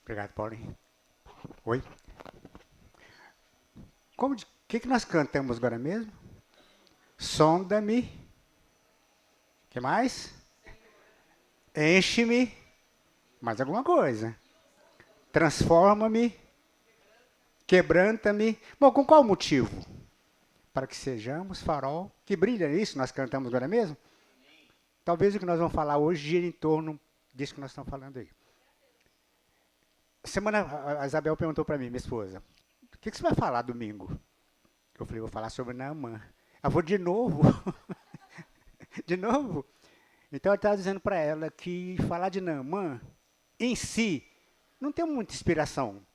Obrigado, Paulinho. Oi. O que nós cantamos agora mesmo? Sonda-me. O que mais? Enche-me. Mais alguma coisa. Transforma-me. Quebranta-me. Bom, com qual motivo? Para que sejamos farol que brilha. É isso que nós cantamos agora mesmo? Talvez o que nós vamos falar hoje gira em torno disso que nós estamos falando aí. Semana, a Isabel perguntou para mim, minha esposa, o que você vai falar domingo? Eu falei, vou falar sobre Naamã. Ela falou, de novo? De novo? Então eu estava dizendo para ela que falar de Naamã, em si, não tem muita inspiração.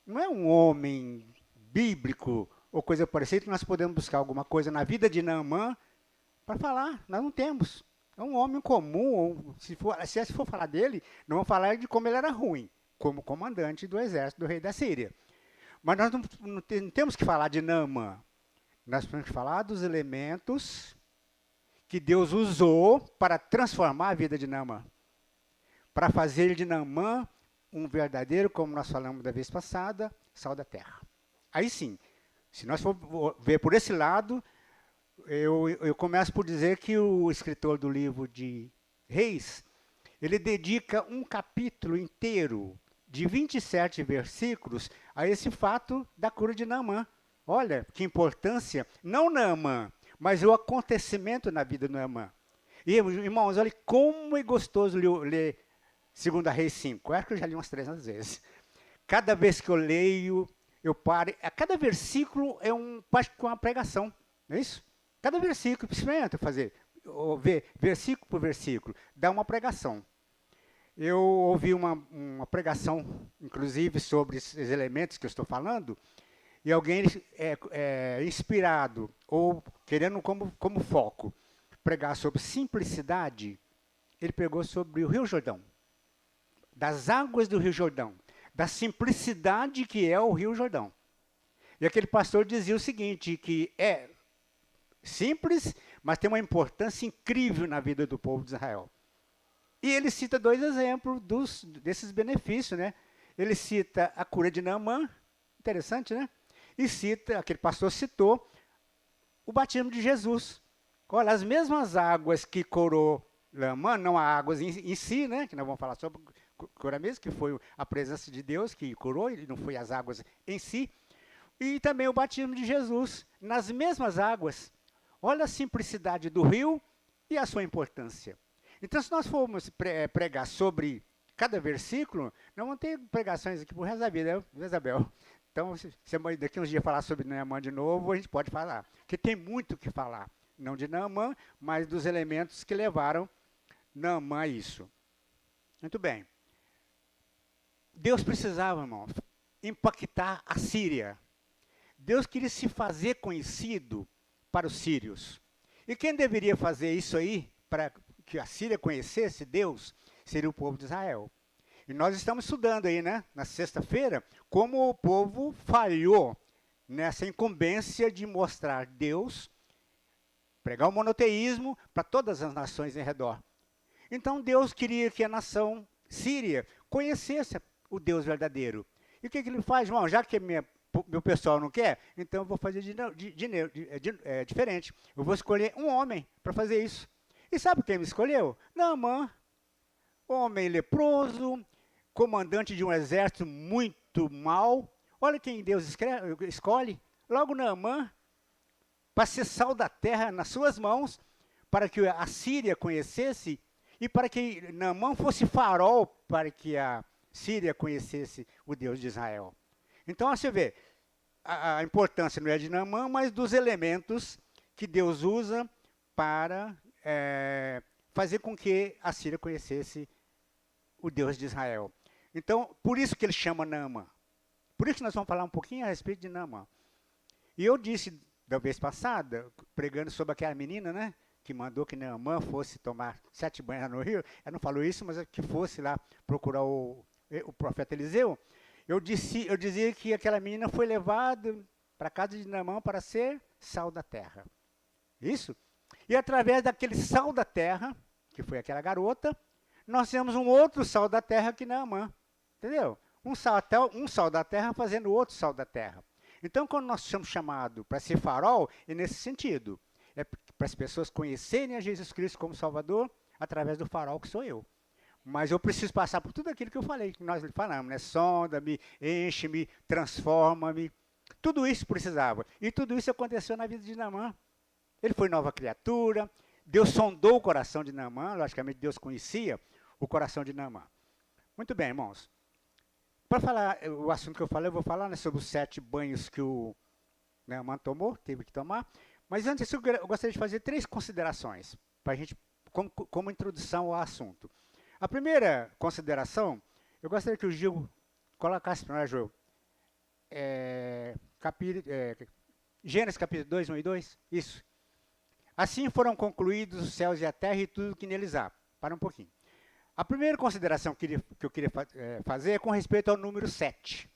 Não é um homem bíblico ou coisa parecida que nós podemos buscar alguma coisa na vida de Naamã para falar. Nós não temos. É um homem comum. Ou, se for falar dele, não vamos falar de como ele era ruim, como comandante do exército do rei da Síria. Mas nós não temos que falar de Naamã. Nós temos que falar dos elementos que Deus usou para transformar a vida de Naamã. Para fazer de Naamã um verdadeiro, como nós falamos da vez passada, sal da terra. Aí sim, se nós for ver por esse lado, eu começo por dizer que o escritor do livro de Reis, ele dedica um capítulo inteiro de 27 versículos a esse fato da cura de Naamã. Olha que importância, não Naamã, mas o acontecimento na vida de Naamã. E, irmãos, olha como é gostoso ler 2 Reis 5. Eu acho que eu já li umas 300 vezes. Cada vez que eu leio, eu paro. A cada versículo é uma pregação, não é isso? Cada versículo, experimenta fazer, ver versículo por versículo, dá uma pregação. Eu ouvi uma pregação, inclusive, sobre esses elementos que eu estou falando, e alguém inspirado, ou querendo como foco, pregar sobre simplicidade, ele pregou sobre o Rio Jordão, das águas do Rio Jordão, da simplicidade que é o Rio Jordão. E aquele pastor dizia o seguinte, que é simples, mas tem uma importância incrível na vida do povo de Israel. E ele cita 2 exemplos desses benefícios, né? Ele cita a cura de Naamã, interessante, né? E cita, aquele pastor citou, o batismo de Jesus. Olha, as mesmas águas que curou Naamã, não há águas em si, né? Que nós vamos falar sobre cura mesmo, que foi a presença de Deus que curou, e não foi as águas em si. E também o batismo de Jesus, nas mesmas águas. Olha a simplicidade do rio e a sua importância. Então, se nós formos pregar sobre cada versículo, nós vamos ter pregações aqui por resto da vida, né, Isabel? Então, se daqui uns dias falar sobre Naamã de novo, a gente pode falar. Porque tem muito o que falar. Não de Naamã, mas dos elementos que levaram Naamã a isso. Muito bem. Deus precisava, irmãos, impactar a Síria. Deus queria se fazer conhecido para os sírios. E quem deveria fazer isso aí, para que a Síria conhecesse Deus, seria o povo de Israel. E nós estamos estudando aí, né, na sexta-feira, como o povo falhou nessa incumbência de mostrar Deus, pregar o monoteísmo para todas as nações em redor. Então Deus queria que a nação síria conhecesse o Deus verdadeiro. E o que ele faz, irmão? Já que meu pessoal não quer, então eu vou fazer diferente. Eu vou escolher um homem para fazer isso. E sabe quem me escolheu? Naamã, homem leproso, comandante de um exército muito mau. Olha quem Deus escolhe. Logo Naamã, para ser sal da terra nas suas mãos, para que a Síria conhecesse e para que Naamã fosse farol para que a Síria conhecesse o Deus de Israel. Então, você vê, a importância não é de Naamã, mas dos elementos que Deus usa para fazer com que a Síria conhecesse o Deus de Israel. Então, por isso que ele chama Naamã. Por isso que nós vamos falar um pouquinho a respeito de Naamã. E eu disse da vez passada, pregando sobre aquela menina, né, que mandou que Naamã fosse tomar 7 banhos no rio. Ela não falou isso, mas que fosse lá procurar o profeta Eliseu. Eu dizia que aquela menina foi levada para a casa de Naamã para ser sal da terra. Isso? E através daquele sal da terra, que foi aquela garota, nós temos um outro sal da terra que Naamã. Entendeu? um sal da terra fazendo outro sal da terra. Então, quando nós somos chamados para ser farol, é nesse sentido. É para as pessoas conhecerem a Jesus Cristo como Salvador através do farol que sou eu. Mas eu preciso passar por tudo aquilo que eu falei, que nós falamos, né? Sonda-me, enche-me, transforma-me. Tudo isso precisava. E tudo isso aconteceu na vida de Naamã. Ele foi nova criatura. Deus sondou o coração de Naamã. Logicamente, Deus conhecia o coração de Naamã. Muito bem, irmãos. Para falar o assunto que eu falei, eu vou falar, né, sobre os 7 banhos que o Naamã tomou, teve que tomar. Mas antes disso, eu gostaria de fazer 3 considerações, para a gente, como introdução ao assunto. A primeira consideração, eu gostaria que o Gil colocasse para nós, Gil, Gênesis capítulo 2, 1 e 2, isso. Assim foram concluídos os céus e a terra e tudo que neles há. Para um pouquinho. A primeira consideração que eu queria fazer é com respeito ao número 7.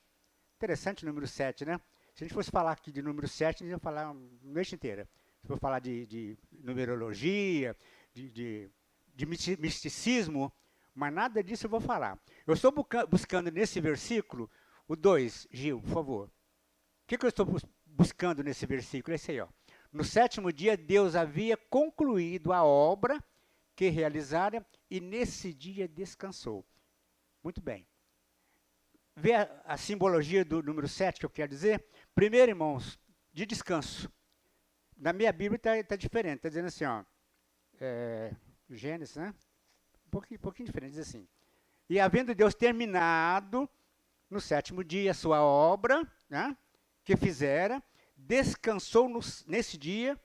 Interessante o número 7, né? Se a gente fosse falar aqui de número 7, a gente ia falar a noite inteira. Se for falar de numerologia, de misticismo, mas nada disso eu vou falar. Eu estou buscando nesse versículo, o 2, Gil, por favor. O que eu estou buscando nesse versículo? É esse aí, ó. No 7º dia, Deus havia concluído a obra que realizara e nesse dia descansou. Muito bem. Vê a simbologia do número 7 que eu quero dizer? Primeiro, irmãos, de descanso. Na minha Bíblia está diferente, está dizendo assim, ó, Gênesis, né? Um pouquinho diferente, diz assim. E havendo Deus terminado no 7º dia a sua obra, né, que fizera, descansou nesse dia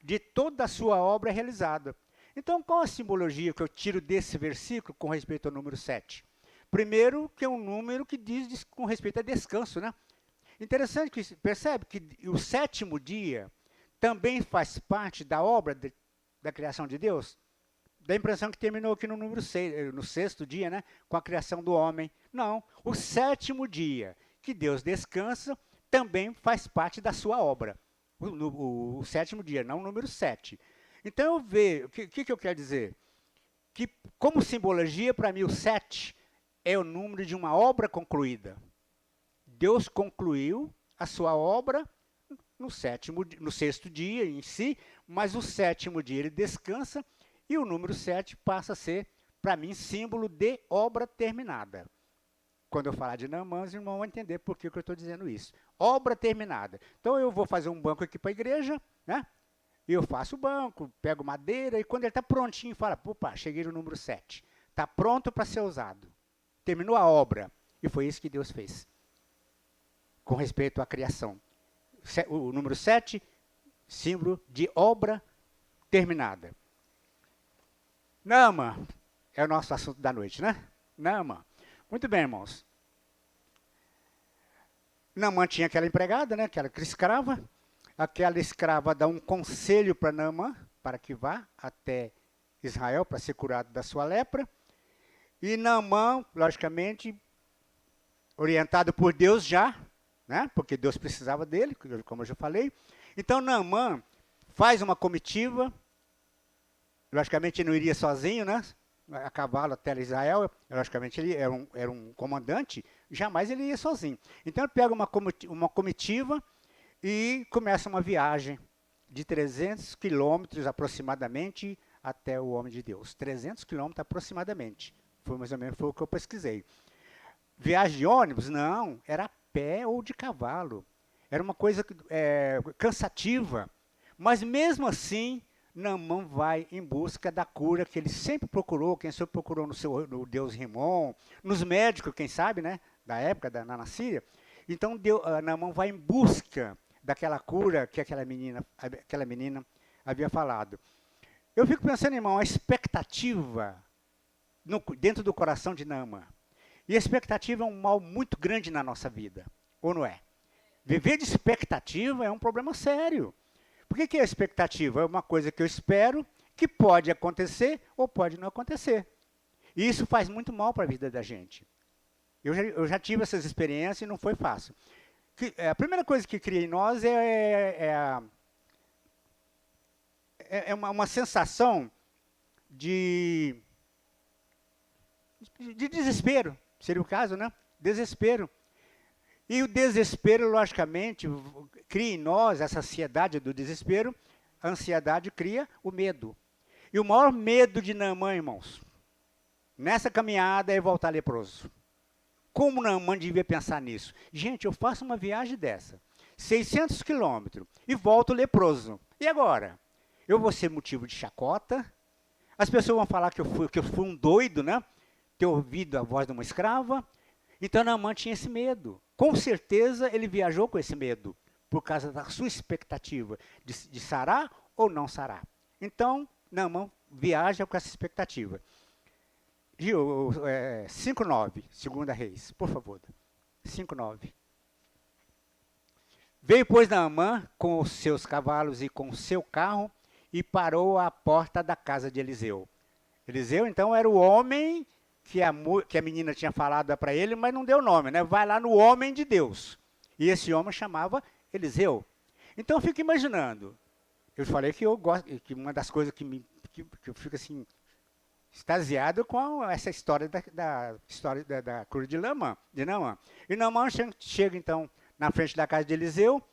de toda a sua obra realizada. Então, qual a simbologia que eu tiro desse versículo com respeito ao número 7? Primeiro, que é um número que diz com respeito a descanso, né? Interessante que percebe que o 7º dia também faz parte da obra da criação de Deus. Dá a impressão que terminou aqui no número 6, no 6º dia, né? Com a criação do homem. Não, o 7º dia que Deus descansa também faz parte da sua obra. O 7º dia, não o número 7. Então, eu vejo, o que eu quero dizer? Que, como simbologia, para mim, o 7 é o número de uma obra concluída. Deus concluiu a sua obra no 6º dia em si, mas o 7º dia ele descansa e o número 7 passa a ser, para mim, símbolo de obra terminada. Quando eu falar de Naamã, os irmãos vão entender por que eu estou dizendo isso. Obra terminada. Então, eu vou fazer um banco aqui para a igreja, né? Eu faço o banco, pego madeira e quando ele está prontinho, fala, opa, cheguei no número 7. Está pronto para ser usado. Terminou a obra. E foi isso que Deus fez. Com respeito à criação. O número 7, símbolo de obra terminada. Naamã é o nosso assunto da noite, né? Naamã. Muito bem, irmãos. Naamã tinha aquela empregada, né? Aquela escrava. Aquela escrava dá um conselho para Naamã, para que vá até Israel para ser curado da sua lepra. E Naamã, logicamente, orientado por Deus já, né? Porque Deus precisava dele, como eu já falei. Então Naamã faz uma comitiva, logicamente ele não iria sozinho, né? A cavalo até Israel, logicamente ele era um comandante, jamais ele ia sozinho. Então ele pega uma comitiva e começa uma viagem de 300 quilômetros aproximadamente até o homem de Deus. 300 quilômetros aproximadamente. Foi mais ou menos o que eu pesquisei. Viagem de ônibus? Não, era a pé ou de cavalo. Era uma coisa cansativa. Mas mesmo assim, Naamã vai em busca da cura que ele sempre procurou, quem sempre procurou no deus Rimon, nos médicos, quem sabe, né, da época, na Síria. Então, Naamã vai em busca daquela cura que aquela menina havia falado. Eu fico pensando, irmão, a expectativa dentro do coração de Naamã. E a expectativa é um mal muito grande na nossa vida, ou não é? Viver de expectativa é um problema sério. Por que é a expectativa? É uma coisa que eu espero, que pode acontecer ou pode não acontecer. E isso faz muito mal para a vida da gente. Eu já tive essas experiências e não foi fácil. A primeira coisa que cria em nós é uma sensação de desespero, seria o caso, né? Desespero. E o desespero, logicamente, cria em nós essa ansiedade do desespero. A ansiedade cria o medo. E o maior medo de Naamã, irmãos, nessa caminhada é voltar leproso. Como Naamã devia pensar nisso? Gente, eu faço uma viagem dessa, 600 quilômetros, e volto leproso. E agora? Eu vou ser motivo de chacota? As pessoas vão falar que eu fui um doido, né? Ter ouvido a voz de uma escrava. Então Naamã tinha esse medo. Com certeza ele viajou com esse medo, por causa da sua expectativa de sarar ou não sarar. Então, Naamã viaja com essa expectativa. Gil, 5:9, 2 Reis, por favor. 5:9. Veio, pois, Naamã com os seus cavalos e com o seu carro e parou à porta da casa de Eliseu. Eliseu, então, era o homem que a menina tinha falado para ele, mas não deu nome, né? Vai lá no homem de Deus. E esse homem chamava Eliseu. Então, eu fico imaginando. Eu falei que eu gosto, que uma das coisas que eu fico assim, extasiado com essa história da cura de Naamã. E Naamã chega, então, na frente da casa de Eliseu,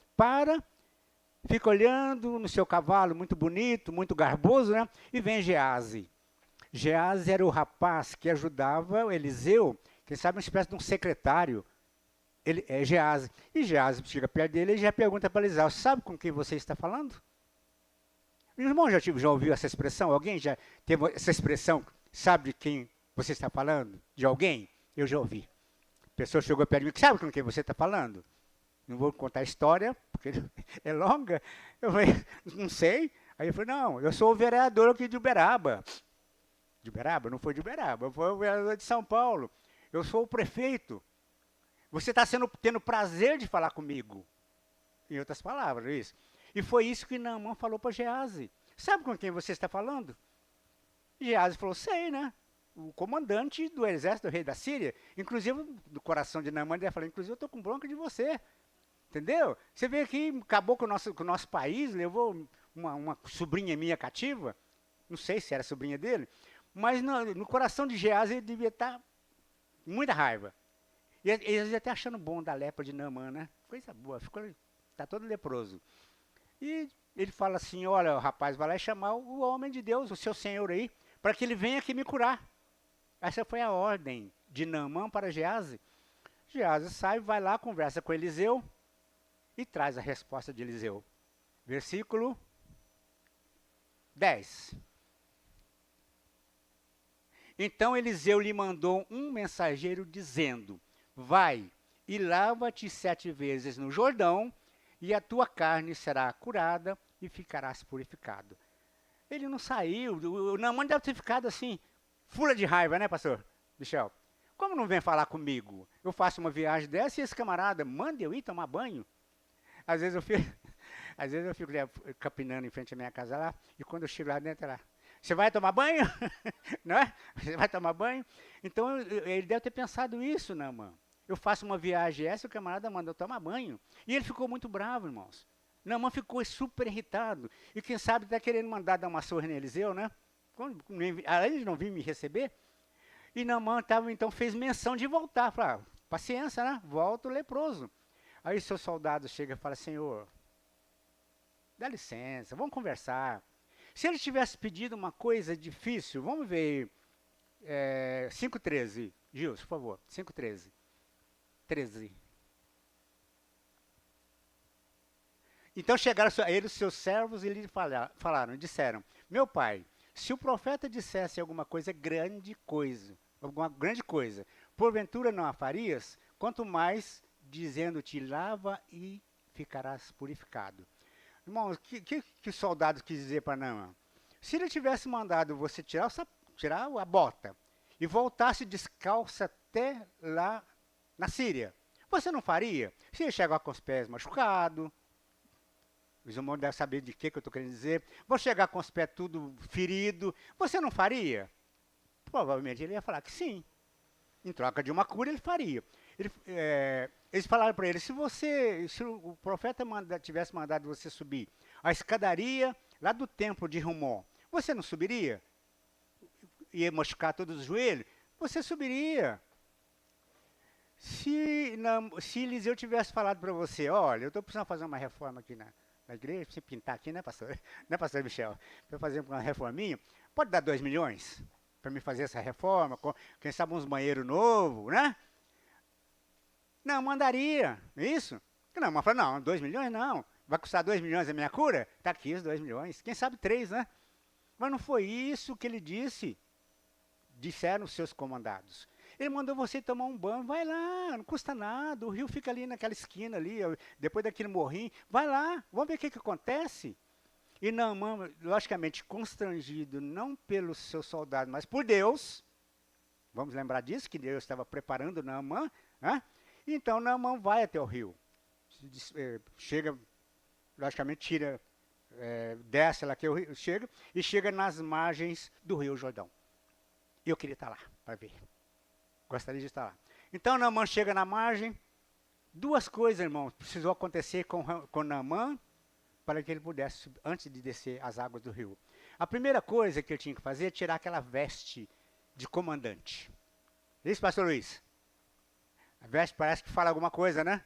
fica olhando no seu cavalo, muito bonito, muito garboso, né? E vem Geazi. Geazi era o rapaz que ajudava o Eliseu, quem sabe uma espécie de um secretário. Ele é Geazi. E Geazi chega perto dele e já pergunta para Eliseu, sabe com quem você está falando? O irmão já ouviu essa expressão? Alguém já teve essa expressão? Sabe de quem você está falando? De alguém? Eu já ouvi. A pessoa chegou perto de mim, sabe com quem você está falando? Não vou contar a história, porque é longa. Eu falei, não sei. Aí eu falei, não, eu sou o vereador aqui de Uberaba. De Uberaba? Não foi de Uberaba, eu fui o vereador de São Paulo. Eu sou o prefeito. Você está tendo prazer de falar comigo. Em outras palavras, isso. E foi isso que Naamã falou para Geazi. Sabe com quem você está falando? Geazi falou, sei, né? O comandante do exército do rei da Síria. Inclusive, do coração de Naamã, ele falou, inclusive, eu estou com bronca de você. Entendeu? Você veio aqui, acabou com o nosso país, levou uma sobrinha minha cativa. Não sei se era sobrinha dele. Mas no coração de Geazi, ele devia estar com muita raiva. E eles até achando bom da lepra de Naamã, né? Coisa boa, está todo leproso. E ele fala assim, olha, o rapaz, vai lá e chamar o homem de Deus, o seu senhor aí, para que ele venha aqui me curar. Essa foi a ordem de Naamã para Geazi. Geazi sai, vai lá, conversa com Eliseu e traz a resposta de Eliseu. Versículo 10. Então Eliseu lhe mandou um mensageiro dizendo, vai e lava-te 7 vezes no Jordão, e a tua carne será curada e ficarás purificado. Ele não saiu, o Naamã deve ter ficado assim, fula de raiva, né, pastor Michel? Como não vem falar comigo? Eu faço uma viagem dessa e esse camarada manda eu ir tomar banho? Às vezes eu fico capinando em frente à minha casa lá, e quando eu chego lá dentro, lá, você vai tomar banho? Não é? Você vai tomar banho? Então, ele deve ter pensado isso, Naamã. Eu faço uma viagem essa, o camarada manda eu tomar banho. E ele ficou muito bravo, irmãos. Naamã ficou super irritado. E quem sabe está querendo mandar dar uma surra em Eliseu, né? Além de não vir me receber. E Naamã então fez menção de voltar. Falou, paciência, né? Volta o leproso. Aí seu soldado chega e fala, Senhor, dá licença, vamos conversar. Se ele tivesse pedido uma coisa difícil, vamos ver 5:13. Gilson, por favor, 5:13. 13. Então chegaram a ele os seus servos e lhe disseram, meu pai, se o profeta dissesse alguma grande coisa, porventura não a farias, quanto mais dizendo-te, lava e ficarás purificado. Irmãos, o que o soldado quis dizer para Naamã? Se ele tivesse mandado você tirar a bota e voltasse descalço até lá na Síria, você não faria? Se ele chegar com os pés machucados, os irmãos devem saber de que eu estou querendo dizer, vou chegar com os pés tudo ferido, você não faria? Provavelmente ele ia falar que sim. Em troca de uma cura, ele faria. Eles falaram para ele, se o profeta tivesse mandado você subir a escadaria lá do templo de Rumon, você não subiria? Ia machucar todos os joelhos? Você subiria. Se se Eliseu tivesse falado para você, olha, eu estou precisando fazer uma reforma aqui na igreja, precisa pintar aqui, né, pastor? Né, pastor Michel? Para fazer uma reforminha, pode dar 2 milhões para me fazer essa reforma, quem sabe uns banheiros novos, né? Não, mandaria, não é isso? Não, mas fala, não, 2 milhões não, vai custar 2 milhões a minha cura? Está aqui os 2 milhões, quem sabe 3, né? Mas não foi isso que ele disse, disseram os seus comandados. Ele mandou você tomar um banho, vai lá, não custa nada, o rio fica ali naquela esquina ali, depois daquele morrinho, vai lá, vamos ver o que acontece. E Naamã, logicamente constrangido, não pelos seus soldados, mas por Deus, vamos lembrar disso, que Deus estava preparando Naamã, né? Então Naamã vai até o rio, chega, logicamente desce lá que o rio, chega nas margens do rio Jordão. E eu queria estar lá, para ver. Gostaria de estar lá. Então Naamã chega na margem. 2 coisas, irmãos, precisou acontecer com Naamã para que ele pudesse, antes de descer as águas do rio. A primeira coisa que ele tinha que fazer é tirar aquela veste de comandante. Isso, pastor Luiz? A veste parece que fala alguma coisa, né?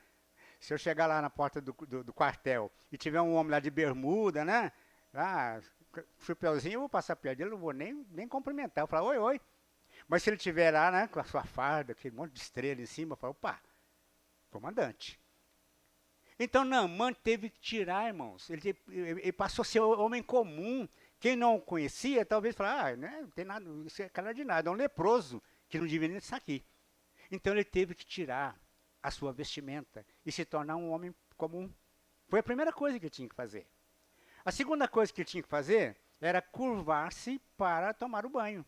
Se eu chegar lá na porta do quartel e tiver um homem lá de bermuda, né? Lá, chapeuzinho, eu vou passar perto dele, não vou nem cumprimentar. Eu vou falar, oi, oi. Mas se ele estiver lá, né, com a sua farda, aquele monte de estrela em cima, eu falo, opa, comandante. Então Naamã teve que tirar, irmãos. Ele passou a ser homem comum. Quem não o conhecia, talvez falasse, né, não tem nada, isso é cara de nada, é um leproso, que não devia nem estar aqui. Então ele teve que tirar a sua vestimenta e se tornar um homem comum. Foi a primeira coisa que ele tinha que fazer. A segunda coisa que ele tinha que fazer era curvar-se para tomar o banho.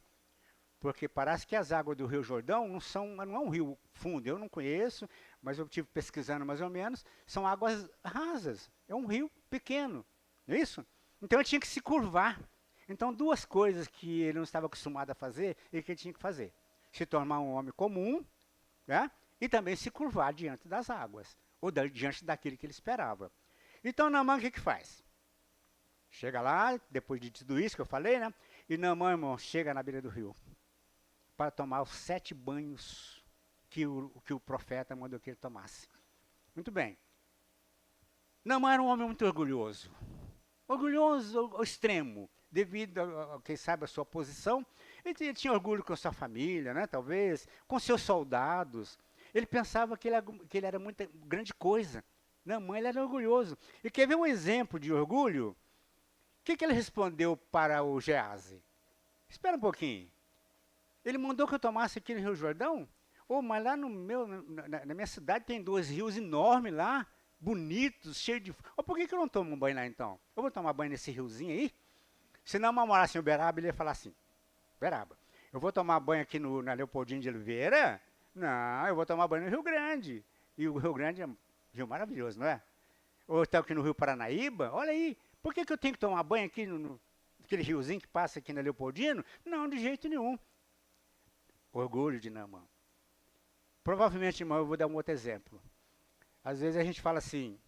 Porque parece que as águas do Rio Jordão não é um rio fundo, eu não conheço, mas eu estive pesquisando mais ou menos, são águas rasas, é um rio pequeno, não é isso? Então ele tinha que se curvar. Então 2 coisas que ele não estava acostumado a fazer, ele tinha que fazer. Se tornar um homem comum, né? E também se curvar diante das águas, ou diante daquilo que ele esperava. Então Naamã o que faz? Chega lá, depois de tudo isso que eu falei, né? E Naamã, irmão, chega na beira do rio para tomar os 7 banhos que o profeta mandou que ele tomasse. Muito bem. Naamã era um homem muito orgulhoso. Orgulhoso ao extremo, devido a quem sabe, a sua posição. Ele tinha orgulho com a sua família, né, talvez, com seus soldados. Ele pensava que ele era muita grande coisa. Naamã, ele era orgulhoso. E quer ver um exemplo de orgulho? O que ele respondeu para o Geazi? Espera um pouquinho. Ele mandou que eu tomasse aqui no Rio Jordão? Mas lá na minha cidade tem 2 rios enormes lá, bonitos, cheios de... por que eu não tomo um banho lá então? Eu vou tomar banho nesse riozinho aí? Se não morasse em Uberaba, ele ia falar assim, Uberaba, eu vou tomar banho aqui na Leopoldina de Oliveira? Não, eu vou tomar banho no Rio Grande. E o Rio Grande é um rio maravilhoso, não é? Ou então aqui no Rio Paranaíba, olha aí, por que eu tenho que tomar banho aqui naquele riozinho que passa aqui na Leopoldina? Não, de jeito nenhum. Orgulho de Naamã. Provavelmente, irmão, eu vou dar um outro exemplo. Às vezes a gente fala assim,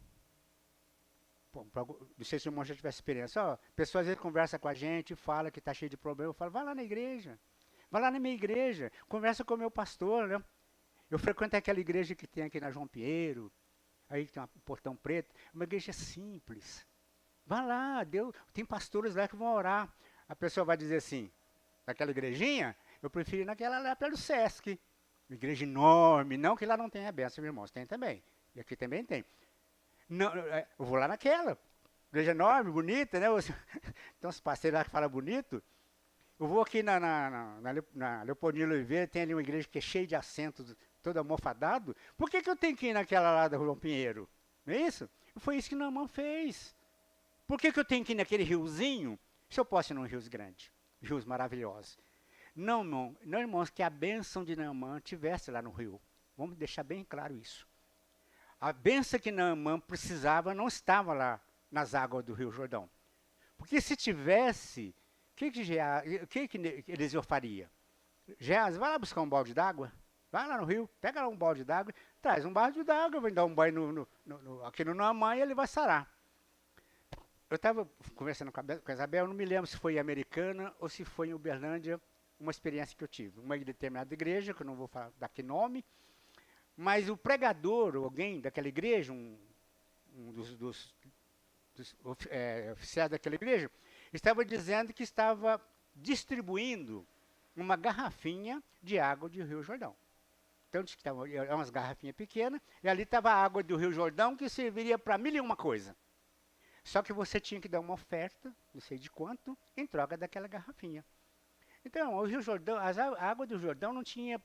não sei se o irmão já tivesse experiência, a pessoa às vezes conversa com a gente, fala que está cheio de problema, eu falo, vai lá na igreja, vai lá na minha igreja, conversa com o meu pastor, né? Eu frequento aquela igreja que tem aqui na João Pinheiro, aí tem um portão preto, uma igreja simples. Vai lá, tem pastores lá que vão orar. A pessoa vai dizer assim, naquela igrejinha, eu prefiro ir naquela lá perto do Sesc. Igreja enorme, não que lá não tenha bênção, meus irmãos, tem também. E aqui também tem. Não, eu vou lá naquela. Igreja enorme, bonita, né? Tem uns parceiros lá que falam bonito. Eu vou aqui na Leopoldina Oliveira, tem ali uma igreja que é cheia de assentos, todo almofadado. Por que eu tenho que ir naquela lá da João Pinheiro? Não é isso? Foi isso que Naamã fez. Por que eu tenho que ir naquele riozinho, se eu posso ir num rios grande, rios maravilhosos? Não, irmãos, que a bênção de Naamã tivesse lá no rio. Vamos deixar bem claro isso. A bênção que Naamã precisava não estava lá nas águas do Rio Jordão. Porque se tivesse, o que Eliseu faria? Geazi, vai lá buscar um balde d'água, vai lá no rio, pega lá um balde d'água, traz um balde d'água, vem dar um banho aqui no Naamã e ele vai sarar. Eu estava conversando com a Isabel, eu não me lembro se foi em Americana ou se foi em Uberlândia, uma experiência que eu tive. Uma determinada igreja, que eu não vou falar daqui nome, Mas o pregador, alguém daquela igreja, um dos oficiais daquela igreja, estava dizendo que estava distribuindo uma garrafinha de água do Rio Jordão. Então, disse que estavam umas garrafinhas pequenas, e ali estava a água do Rio Jordão, que serviria para mil e uma coisa. Só que você tinha que dar uma oferta, não sei de quanto, em troca daquela garrafinha. Então, o Rio Jordão, a água do Jordão não tinha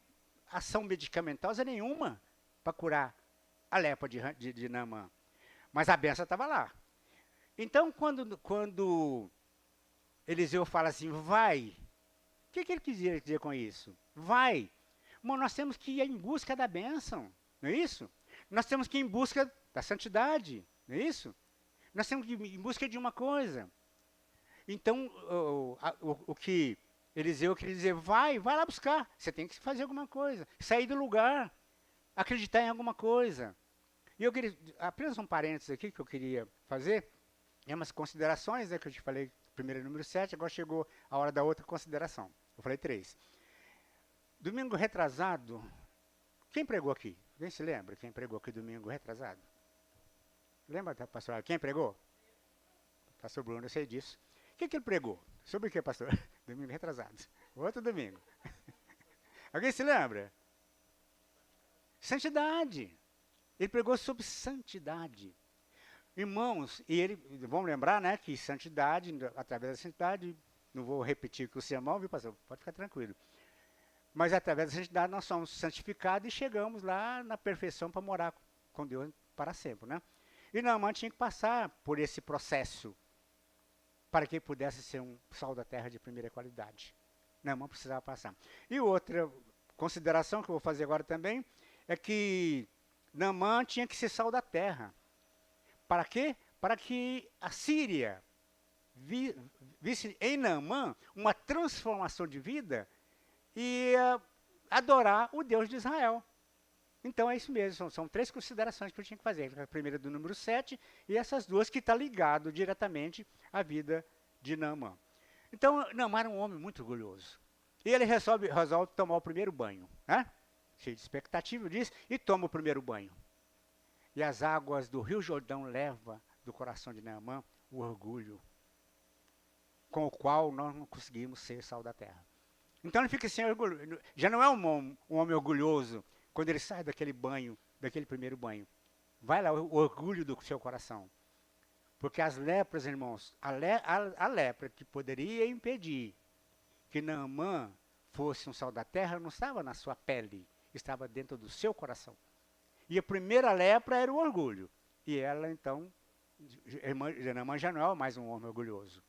ação medicamentosa nenhuma para curar a lepra de Naamã. Mas a benção estava lá. Então, quando Eliseu fala assim, vai, o que ele quis dizer com isso? Vai. Irmão, nós temos que ir em busca da bênção, não é isso? Nós temos que ir em busca da santidade, não é isso? Nós temos que ir em busca de uma coisa. Então, o que Eliseu queria dizer, vai lá buscar. Você tem que fazer alguma coisa, sair do lugar, acreditar em alguma coisa. E eu queria, apenas um parênteses aqui que eu queria fazer, é umas considerações, né, que eu te falei, primeiro número 7, agora chegou a hora da outra consideração. Eu falei 3. Domingo retrasado, quem pregou aqui? Quem se lembra quem pregou aqui domingo retrasado? Lembra, pastor? Quem pregou? Pastor Bruno, eu sei disso. O que ele pregou? Sobre o que, pastor? Domingo retrasado. Outro domingo. Alguém se lembra? Santidade. Ele pregou sobre santidade. Irmãos, e ele, vamos lembrar, né, que santidade, através da santidade, não vou repetir que o sermão, viu, pastor? Pode ficar tranquilo. Mas através da santidade nós somos santificados e chegamos lá na perfeição para morar com Deus para sempre, né? E Naamã tinha que passar por esse processo para que pudesse ser um sal da terra de primeira qualidade. Naamã precisava passar. E outra consideração que eu vou fazer agora também é que Naamã tinha que ser sal da terra. Para quê? Para que a Síria visse em Naamã uma transformação de vida e adorar o Deus de Israel. Então é isso mesmo, são 3 considerações que eu tinha que fazer. A primeira do número 7 e essas duas que estão ligadas diretamente à vida de Naamã. Então, Naamã era um homem muito orgulhoso. E ele resolve tomar o primeiro banho, né? Cheio de expectativa, diz, e toma o primeiro banho. E as águas do Rio Jordão levam do coração de Naamã o orgulho, com o qual nós não conseguimos ser sal da terra. Então ele fica sem orgulho. Já não é um homem orgulhoso quando ele sai daquele banho, daquele primeiro banho. Vai lá o orgulho do seu coração. Porque as lepras, irmãos, a lepra que poderia impedir que Naamã fosse um sal da terra não estava na sua pele, estava dentro do seu coração. E a primeira lepra era o orgulho. E ela, então, Naamã já não é mais um homem orgulhoso.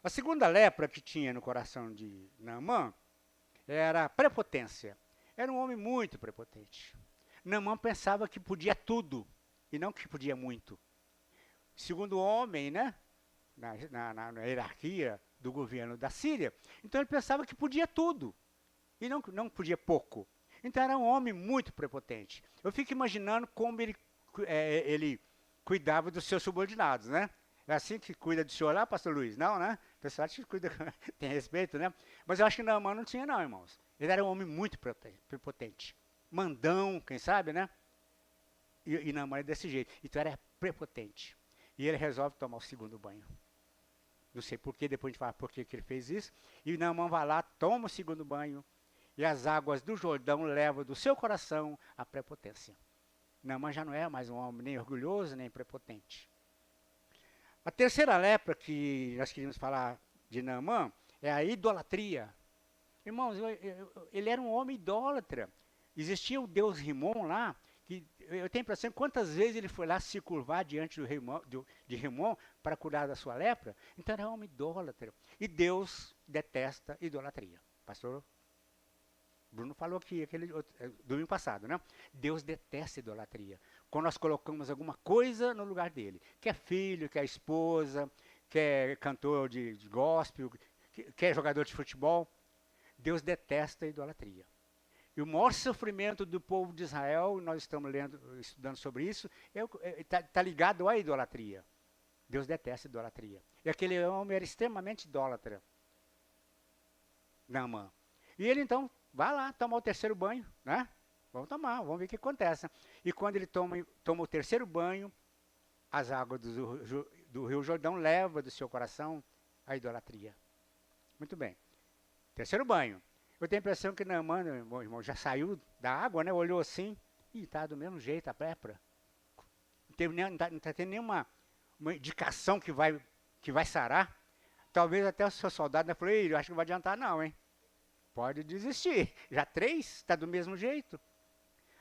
A segunda lepra que tinha no coração de Naamã era a prepotência. Era um homem muito prepotente. Naamã pensava que podia tudo e não que podia muito. Segundo o homem, né, na hierarquia do governo da Síria, então ele pensava que podia tudo e não podia pouco. Então era um homem muito prepotente. Eu fico imaginando como ele cuidava dos seus subordinados, né? É assim que cuida do senhor lá, pastor Luiz? Não, né? O pessoal que cuida, tem respeito, né? Mas eu acho que Naamã não tinha não, irmãos. Ele era um homem muito prepotente. Mandão, quem sabe, né? E Naamã é desse jeito. Então era prepotente. E ele resolve tomar o segundo banho. Não sei porquê, depois a gente fala por que ele fez isso. E Naamã vai lá, toma o segundo banho. E as águas do Jordão levam do seu coração a prepotência. Naamã já não é mais um homem nem orgulhoso, nem prepotente. A terceira lepra que nós queríamos falar de Naamã é a idolatria. Irmãos, ele era um homem idólatra. Existia o deus Rimon lá, que eu tenho a impressão quantas vezes ele foi lá se curvar diante de Rimon para curar da sua lepra. Então era um homem idólatra. E Deus detesta idolatria. Pastor Bruno falou aqui, domingo passado, né? Deus detesta idolatria. Quando nós colocamos alguma coisa no lugar dele. Quer filho, quer esposa, quer cantor de gospel, quer jogador de futebol. Deus detesta a idolatria. E o maior sofrimento do povo de Israel, nós estamos estudando sobre isso, está ligado à idolatria. Deus detesta a idolatria. E aquele homem era extremamente idólatra. Naamã. E ele então vai lá tomar o terceiro banho, né? Vamos tomar, vamos ver o que acontece. E quando ele toma o terceiro banho, as águas do Rio Jordão levam do seu coração a idolatria. Muito bem. Terceiro banho. Eu tenho a impressão que Naamã, meu irmão, já saiu da água, né? Olhou assim, e está do mesmo jeito a lepra. Não está tendo nenhuma uma indicação que vai sarar. Talvez até o seu soldado, né, falou, eu acho que não vai adiantar não, hein? Pode desistir. Já 3, está do mesmo jeito.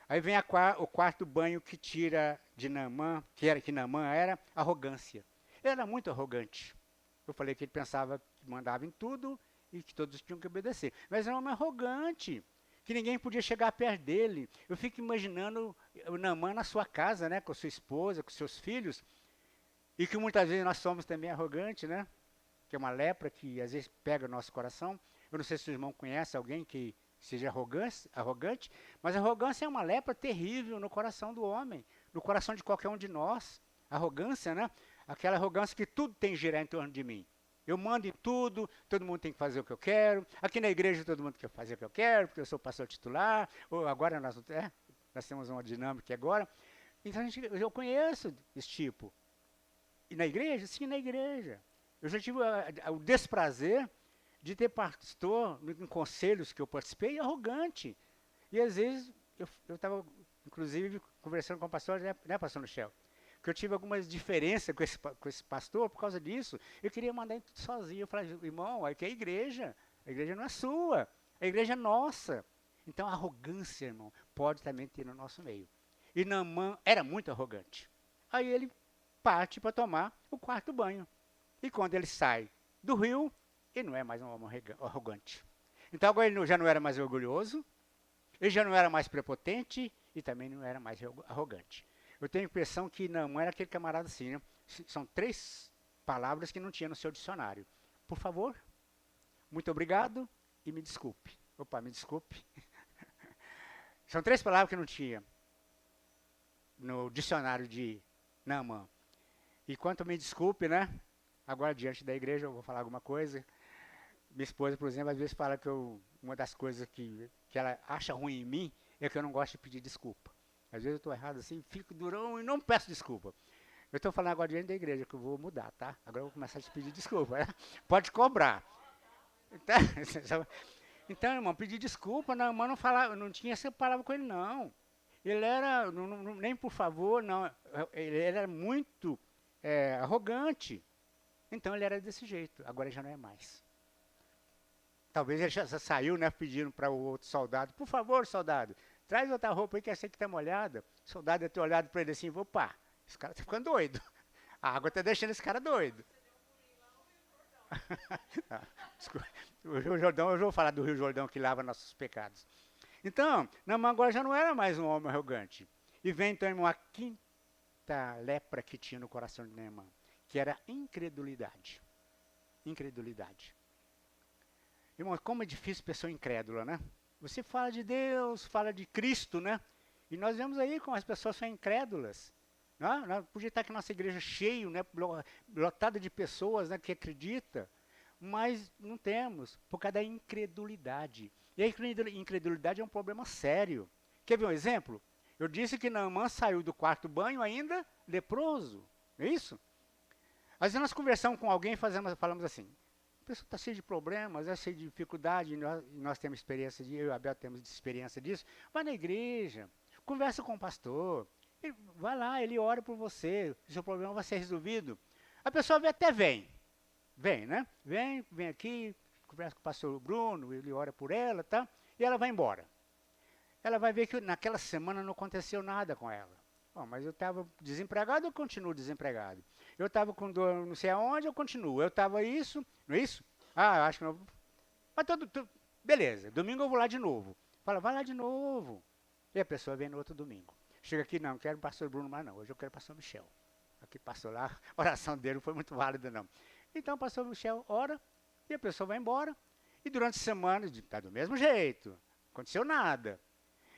Aí vem o quarto banho que tira de Naamã, que Naamã era arrogância. Ele era muito arrogante. Eu falei que ele pensava que mandava em tudo e que todos tinham que obedecer. Mas era um homem arrogante, que ninguém podia chegar perto dele. Eu fico imaginando o Naamã na sua casa, né, com sua esposa, com seus filhos, e que muitas vezes nós somos também arrogantes, né? Que é uma lepra que às vezes pega o nosso coração. Eu não sei se o irmão conhece alguém que seja arrogante, mas a arrogância é uma lepra terrível no coração do homem, no coração de qualquer um de nós. Arrogância, né? Aquela arrogância que tudo tem que girar em torno de mim. Eu mando em tudo, todo mundo tem que fazer o que eu quero. Aqui na igreja todo mundo quer fazer o que eu quero, porque eu sou pastor titular. Ou agora nós temos uma dinâmica agora. Então eu conheço esse tipo. E na igreja? Sim, na igreja. Eu já tive o desprazer de ter pastor em conselhos que eu participei arrogante. E às vezes eu estava, inclusive, conversando com o pastor, né, pastor Michel? Que eu tive algumas diferenças com esse pastor por causa disso. Eu queria mandar em tudo sozinho. Eu falei, irmão, aqui é a igreja não é sua, a igreja é nossa. Então a arrogância, irmão, pode também ter no nosso meio. E Naamã era muito arrogante. Aí ele parte para tomar o quarto banho. E quando ele sai do rio, ele não é mais um homem arrogante. Então agora ele já não era mais orgulhoso, ele já não era mais prepotente e também não era mais arrogante. Eu tenho a impressão que Naamã era aquele camarada assim, né? São 3 palavras que não tinha no seu dicionário. Por favor, muito obrigado e me desculpe. Opa, me desculpe. São 3 palavras que não tinha no dicionário de Naamã. E quanto me desculpe, né? Agora, diante da igreja, eu vou falar alguma coisa. Minha esposa, por exemplo, às vezes fala que uma das coisas que ela acha ruim em mim é que eu não gosto de pedir desculpa. Às vezes eu estou errado assim, fico durão e não peço desculpa. Eu estou falando agora diante da igreja que eu vou mudar, tá? Agora eu vou começar a te pedir desculpa. Né? Pode cobrar. Então, irmão, pedir desculpa, não, irmão, não tinha essa palavra com ele, não. Ele era, nem por favor, não. Ele era muito arrogante. Então ele era desse jeito, agora já não é mais. Talvez ele já saiu, né, pedindo para o outro soldado, por favor, soldado, traz outra roupa aí que essa aqui está molhada. O soldado ia ter olhado para ele assim, opa, esse cara está ficando doido. A água está deixando esse cara doido. O Rio Jordão, eu vou falar do Rio Jordão que lava nossos pecados. Então, Naamã agora já não era mais um homem arrogante. E vem então uma quinta lepra que tinha no coração de Naamã, que era incredulidade. Incredulidade. Irmão, como é difícil pessoa incrédula, né? Você fala de Deus, fala de Cristo, né? E nós vemos aí como as pessoas são incrédulas. Né? Podia estar aqui nossa igreja cheio, né? Lotada de pessoas, né, que acreditam, mas não temos, por causa da incredulidade. E a incredulidade é um problema sério. Quer ver um exemplo? Eu disse que Naamã saiu do quarto banho ainda leproso, não é isso? Às vezes nós conversamos com alguém e falamos assim, a pessoa está cheia de problemas, é cheia de dificuldade, nós temos experiência eu e a Abel temos experiência disso. Vai na igreja, conversa com o pastor, vai lá, ele ora por você, o seu problema vai ser resolvido. A pessoa até vem, né? Vem aqui, conversa com o pastor Bruno, ele ora por ela, tá? E ela vai embora. Ela vai ver que naquela semana não aconteceu nada com ela. Bom, mas eu estava desempregado, eu continuo desempregado. Eu estava com dor não sei aonde, eu continuo. Eu estava isso, não é isso? Ah, eu acho que não. Mas beleza, domingo eu vou lá de novo. Fala, vai lá de novo. E a pessoa vem no outro domingo. Chega aqui, não quero o pastor Bruno mais não, hoje eu quero o pastor Michel. Aqui passou lá, a oração dele não foi muito válida não. Então o pastor Michel ora, e a pessoa vai embora. E durante a semana, está do mesmo jeito, não aconteceu nada.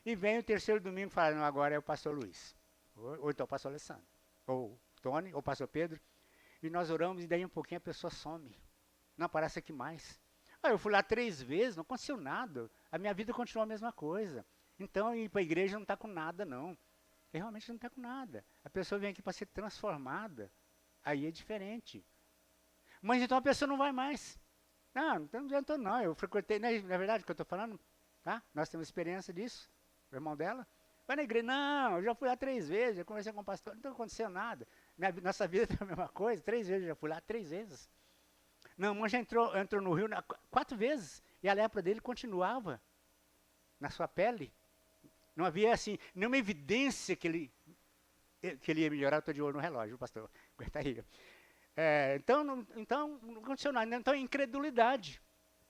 E vem o terceiro domingo e fala, não, agora é o pastor Luiz. Ou então o pastor Alessandro. Ou Tony, ou o pastor Pedro. E nós oramos e daí um pouquinho a pessoa some. Não aparece aqui mais. Eu fui lá 3 vezes, não aconteceu nada. A minha vida continua a mesma coisa. Então, ir para a igreja não está com nada, não. Ele realmente não está com nada. A pessoa vem aqui para ser transformada. Aí é diferente. Mas então a pessoa não vai mais. Não adiantou não. Eu frequentei, não é verdade o que eu estou falando? Tá? Nós temos experiência disso. O irmão dela. Vai na igreja. Não, eu já fui lá 3 vezes, já conversei com o pastor. Não aconteceu nada. Nossa vida é a mesma coisa. 3 vezes, eu já fui lá 3 vezes. Não, mas já entrou no rio 4 vezes. E a lepra dele continuava na sua pele. Não havia, assim, nenhuma evidência que ele ia melhorar. Eu estou de olho no relógio, pastor. Aguenta aí. Então não aconteceu nada. Então, incredulidade.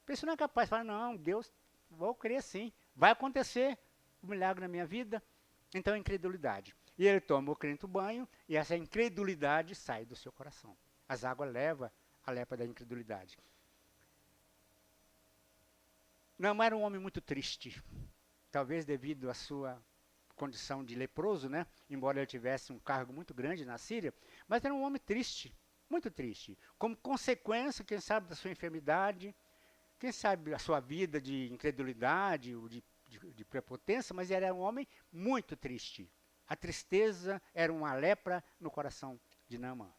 A pessoa não é capaz de falar, não, Deus, vou crer sim. Vai acontecer um milagre na minha vida. Então, incredulidade. E ele toma o crente banho e essa incredulidade sai do seu coração. As águas levam a lepra da incredulidade. Não era um homem muito triste. Talvez devido à sua condição de leproso, né? Embora ele tivesse um cargo muito grande na Síria, mas era um homem triste, muito triste. Como consequência, quem sabe, da sua enfermidade, quem sabe a sua vida de incredulidade, ou de prepotência, mas era um homem muito triste. A tristeza era uma lepra no coração de Naamã.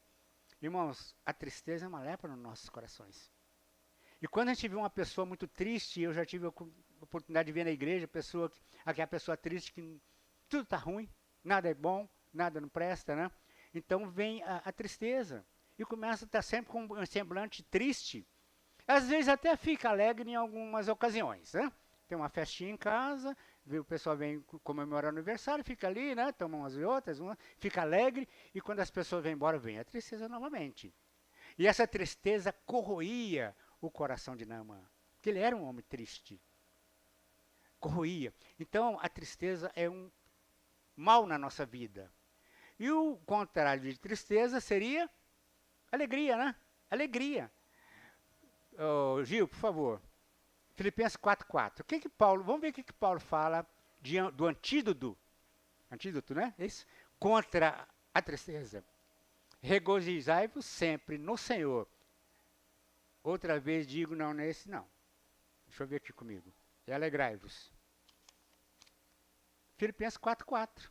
Irmãos, a tristeza é uma lepra nos nossos corações. E quando a gente vê uma pessoa muito triste, eu já tive a oportunidade de ver na igreja aquela pessoa triste que tudo está ruim, nada é bom, nada não presta, né? Então vem a tristeza e começa a estar sempre com um semblante triste. Às vezes até fica alegre em algumas ocasiões, né? Tem uma festinha em casa, o pessoal vem comemorar o aniversário, fica ali, né? Toma umas e outras, fica alegre, e quando as pessoas vêm embora, vem a tristeza novamente. E essa tristeza corroía o coração de Naamã, porque ele era um homem triste. Corroía. Então, a tristeza é um mal na nossa vida. E o contrário de tristeza seria alegria, né? Alegria. Gil, por favor. Filipenses 4:4. Vamos ver o que Paulo fala do antídoto. Antídoto, né? Isso? Contra a tristeza. Regozijai-vos sempre no Senhor. Outra vez digo, não é esse não. Deixa eu ver aqui comigo. E alegrai-vos. Filipenses 4:4.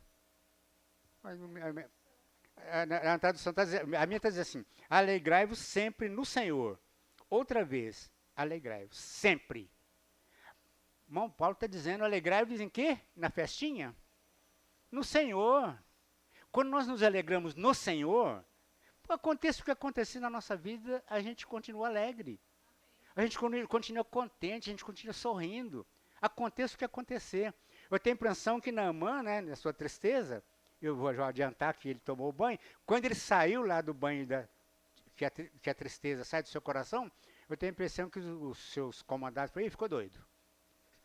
A tradução está dizendo, a minha está dizendo assim, alegrai-vos sempre no Senhor. Outra vez, alegrai-vos sempre. Irmão, Paulo está dizendo, alegrai-vos em quê? Na festinha? No Senhor. Quando nós nos alegramos no Senhor, aconteça o que acontecer na nossa vida, a gente continua alegre. A gente continua contente, a gente continua sorrindo. Aconteça o que acontecer. Eu tenho a impressão que Naamã, né, na sua tristeza, eu vou já adiantar que ele tomou o banho, quando ele saiu lá do banho, que a tristeza sai do seu coração, eu tenho a impressão que os seus comandados ficou doido.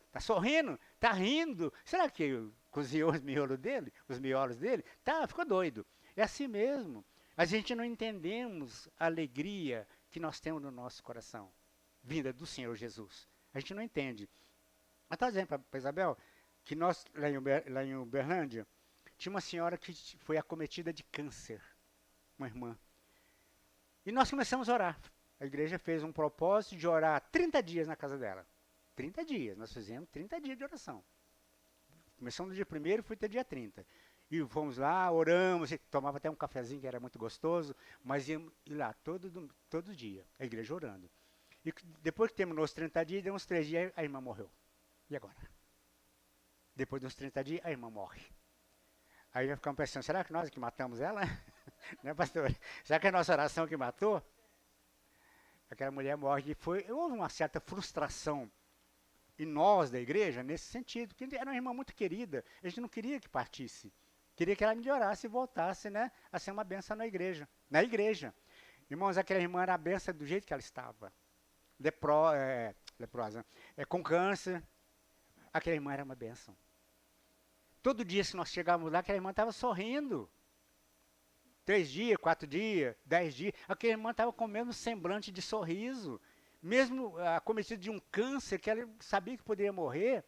Está sorrindo, está rindo. Será que cozinhou os miolos dele? Ficou doido. É assim mesmo. A gente não entendemos a alegria que nós temos no nosso coração, vinda do Senhor Jesus. A gente não entende. Mas está dizendo para Isabel que nós, lá em Uberlândia, tinha uma senhora que foi acometida de câncer, uma irmã. E nós começamos a orar. A igreja fez um propósito de orar 30 dias na casa dela. 30 dias, nós fizemos 30 dias de oração. Começamos no dia 1º e foi até dia 30. E fomos lá, oramos, tomava até um cafezinho que era muito gostoso, mas íamos lá todo dia, a igreja orando. E depois que terminou os 30 dias, deu uns 3 dias, a irmã morreu. E agora? Depois dos 30 dias, a irmã morre. Aí já ficamos pensando, será que nós que matamos ela? Né, pastor? Será que é a nossa oração que matou? Aquela mulher morre. Houve uma certa frustração em nós da igreja, nesse sentido, porque era uma irmã muito querida, a gente não queria que partisse. Queria que ela melhorasse e voltasse, né, a ser uma bênção na igreja. Irmãos, aquela irmã era a bênção do jeito que ela estava. Leprosa. Com câncer. Aquela irmã era uma bênção. Todo dia, se nós chegávamos lá, aquela irmã estava sorrindo. 3 dias, 4 dias, 10 dias. Aquela irmã estava com o mesmo semblante de sorriso. Mesmo acometida de um câncer, que ela sabia que poderia morrer,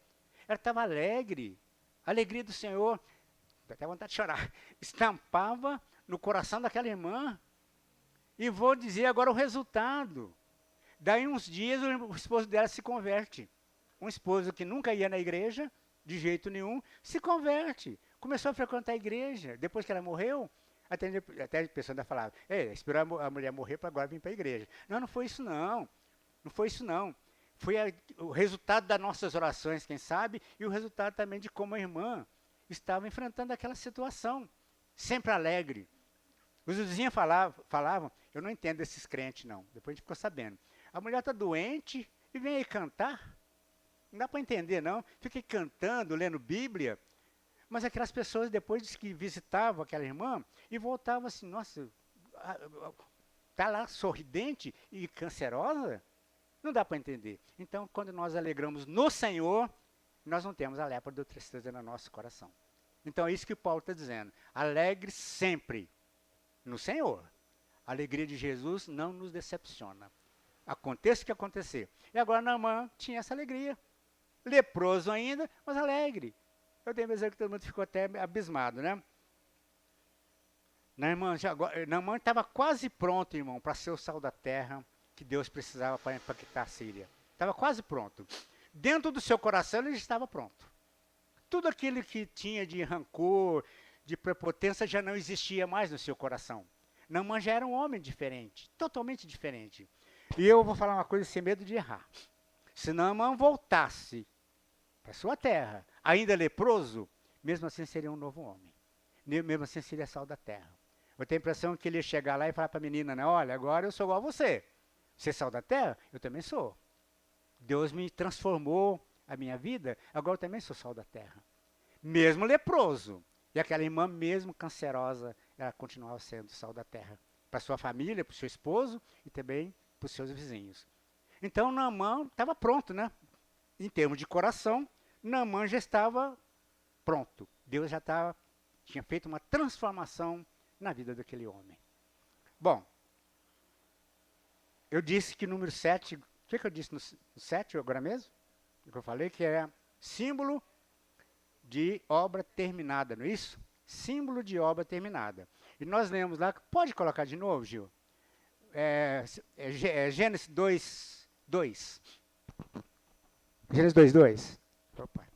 ela estava alegre. A alegria do Senhor, dá até vontade de chorar, estampava no coração daquela irmã. E vou dizer agora o resultado. Daí uns dias o esposo dela se converte. Um esposo que nunca ia na igreja, de jeito nenhum, se converte. Começou a frequentar a igreja. Depois que ela morreu, até a pessoa ainda falava, esperou a mulher morrer para agora vir para a igreja. Não, não foi isso não. Não foi isso não. Foi o resultado das nossas orações, quem sabe, e o resultado também de como a irmã estava enfrentando aquela situação. Sempre alegre. Os vizinhos falavam, eu não entendo esses crentes não. Depois a gente ficou sabendo. A mulher está doente e vem aí cantar. Não dá para entender não. Fica aí cantando, lendo Bíblia. Mas aquelas pessoas, depois que visitavam aquela irmã, e voltavam assim, nossa, está lá sorridente e cancerosa? Não dá para entender. Então, quando nós alegramos no Senhor, nós não temos a lepra da tristeza no nosso coração. Então, é isso que Paulo está dizendo. Alegre sempre no Senhor. A alegria de Jesus não nos decepciona. Aconteça o que acontecer. E agora Naamã tinha essa alegria. Leproso ainda, mas alegre. Eu tenho a impressão que todo mundo ficou até abismado, né? Naamã estava quase pronto, irmão, para ser o sal da terra que Deus precisava para impactar a Síria. Estava quase pronto. Dentro do seu coração ele estava pronto. Tudo aquilo que tinha de rancor, de prepotência já não existia mais no seu coração. Naamã já era um homem diferente, totalmente diferente. E eu vou falar uma coisa sem medo de errar. Se Naamã voltasse para sua terra, ainda leproso, mesmo assim seria um novo homem. Mesmo assim seria sal da terra. Eu tenho a impressão que ele ia chegar lá e falar para a menina, né, olha, agora eu sou igual a você. Você é sal da terra? Eu também sou. Deus me transformou a minha vida, agora eu também sou sal da terra. Mesmo leproso. E aquela irmã, mesmo cancerosa, ela continuava sendo sal da terra. Para sua família, para o seu esposo e também para os seus vizinhos. Então, Naamã estava pronto, né? Em termos de coração, Naamã já estava pronto. Deus já tinha feito uma transformação na vida daquele homem. Bom, eu disse que número 7, o que eu disse no 7 agora mesmo? O que eu falei que é símbolo de obra terminada, não é isso? Símbolo de obra terminada. E nós lemos lá, pode colocar de novo, Gil? Gênesis 2:2. Gênesis 2:2. Opa.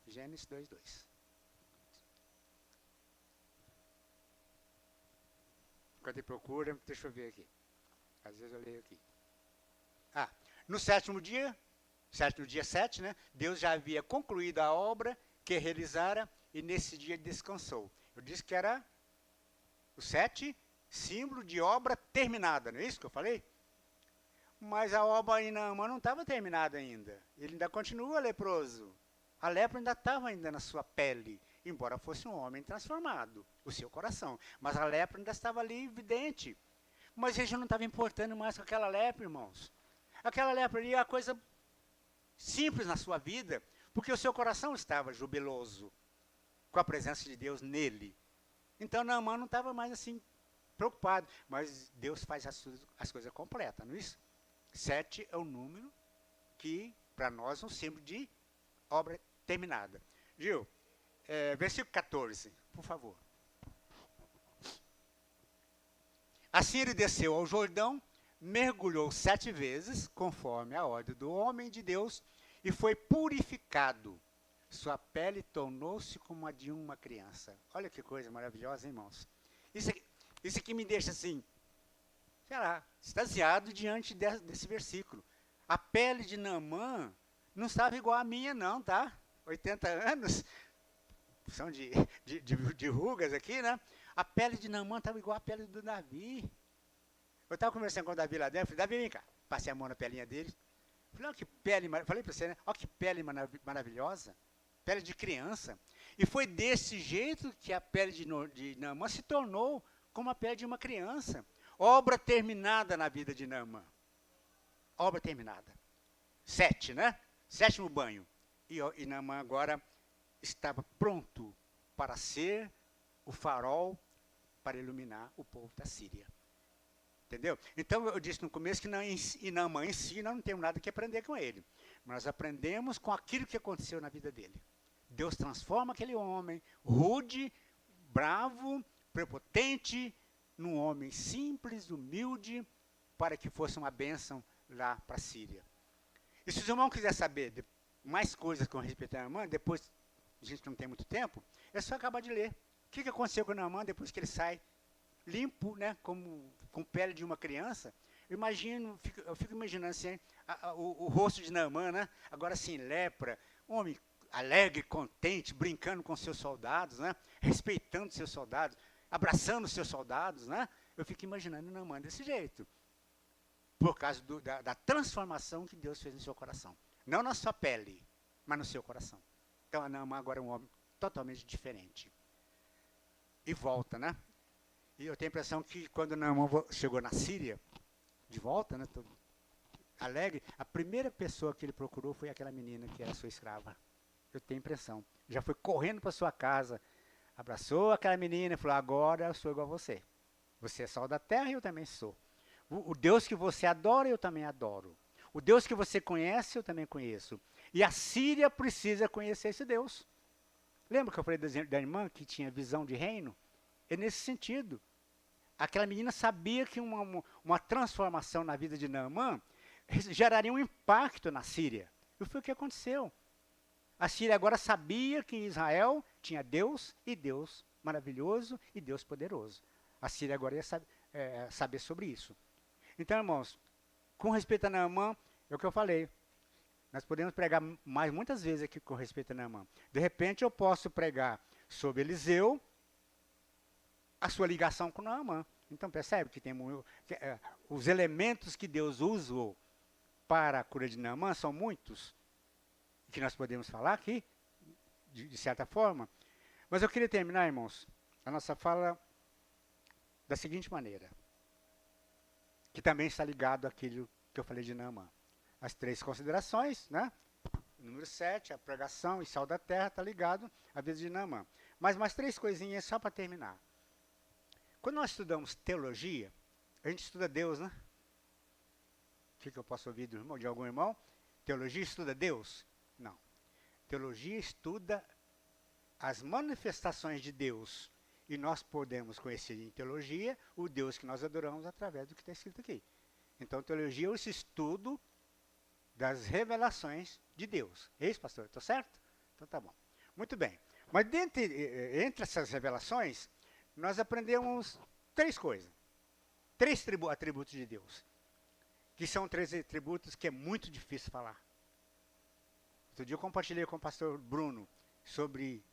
Gênesis 2:2. Enquanto ele procura, deixa eu ver aqui. Às vezes eu leio aqui. No sétimo dia 7, né? Deus já havia concluído a obra que realizara e nesse dia descansou. Eu disse que era o 7, símbolo de obra terminada, não é isso que eu falei? Mas a obra em Naamã não estava terminada ainda. Ele ainda continua leproso. A lepra ainda estava ainda na sua pele, embora fosse um homem transformado, o seu coração. Mas a lepra ainda estava ali evidente. Mas ele já não estava importando mais com aquela lepra, irmãos. Aquela lepra ali é uma coisa simples na sua vida, porque o seu coração estava jubiloso com a presença de Deus nele. Então Naamã não estava mais assim preocupado, mas Deus faz as coisas completas, não é isso? 7 é o número que, para nós, é um símbolo de obra terminada. Gil, versículo 14, por favor. Assim ele desceu ao Jordão, mergulhou 7 vezes, conforme a ordem do homem de Deus, e foi purificado. Sua pele tornou-se como a de uma criança. Olha que coisa maravilhosa, hein, irmãos? Isso aqui me deixa assim, sei lá, extasiado diante desse versículo. A pele de Naamã não estava igual à minha, não, tá? 80 anos, são de rugas aqui, né? A pele de Naamã estava igual à pele do Davi. Eu estava conversando com o Davi lá dentro, falei, Davi, vem cá. Passei a mão na pelinha dele. Falei, olha que pele, falei para você, né? Olha que pele maravilhosa. Pele de criança. E foi desse jeito que a pele de Naamã se tornou como a pele de uma criança. Obra terminada na vida de Naamã. Obra terminada. 7, né? 7º banho. E Naamã agora estava pronto para ser o farol para iluminar o povo da Síria. Entendeu? Então, eu disse no começo que Naamã em si, nós não temos nada que aprender com ele. Nós aprendemos com aquilo que aconteceu na vida dele. Deus transforma aquele homem, rude, bravo, prepotente, num homem simples, humilde, para que fosse uma bênção lá para a Síria. E se os irmãos quiserem saber mais coisas com respeito a Naamã, depois a gente não tem muito tempo, é só acabar de ler. O que aconteceu com o Naamã depois que ele sai limpo, né, como, com pele de uma criança? Eu fico imaginando assim, o rosto de Naamã, né, agora assim, lepra, homem alegre, contente, brincando com seus soldados, né, respeitando seus soldados, abraçando seus soldados, né? Eu fico imaginando Naamã desse jeito, por causa da transformação que Deus fez no seu coração. Não na sua pele, mas no seu coração. Então, Naamã agora é um homem totalmente diferente. E volta, né? E eu tenho a impressão que quando Naamã chegou na Síria, de volta, né, todo alegre, a primeira pessoa que ele procurou foi aquela menina que era sua escrava. Eu tenho a impressão. Já foi correndo para sua casa, abraçou aquela menina e falou, agora eu sou igual a você. Você é sal da terra e eu também sou. O Deus que você adora, eu também adoro. O Deus que você conhece, eu também conheço. E a Síria precisa conhecer esse Deus. Lembra que eu falei da irmã que tinha visão de reino? É nesse sentido. Aquela menina sabia que uma transformação na vida de Naamã geraria um impacto na Síria. E foi o que aconteceu. A Síria agora sabia que Israel tinha Deus, e Deus maravilhoso, e Deus poderoso. A Síria agora ia saber sobre isso. Então, irmãos, com respeito a Naamã, é o que eu falei. Nós podemos pregar muitas vezes aqui com respeito a Naamã. De repente, eu posso pregar sobre Eliseu, a sua ligação com Naamã. Então, percebe que os elementos que Deus usou para a cura de Naamã são muitos, que nós podemos falar aqui, de certa forma. Mas eu queria terminar, irmãos, a nossa fala da seguinte maneira, que também está ligado àquilo que eu falei de Naamã. As 3 considerações, né? Número 7, a pregação e sal da terra, está ligado à vida de Naamã. Mas mais 3 coisinhas só para terminar. Quando nós estudamos teologia, a gente estuda Deus, né? O que eu posso ouvir de algum irmão? Teologia estuda Deus? Não. Teologia estuda as manifestações de Deus. E nós podemos conhecer em teologia o Deus que nós adoramos através do que está escrito aqui. Então, teologia é esse estudo das revelações de Deus. É isso, pastor? Estou certo? Então tá bom. Muito bem. Mas entre essas revelações, nós aprendemos 3 coisas. 3 atributos de Deus. Que são 3 atributos que é muito difícil falar. Outro dia eu compartilhei com o pastor Bruno sobre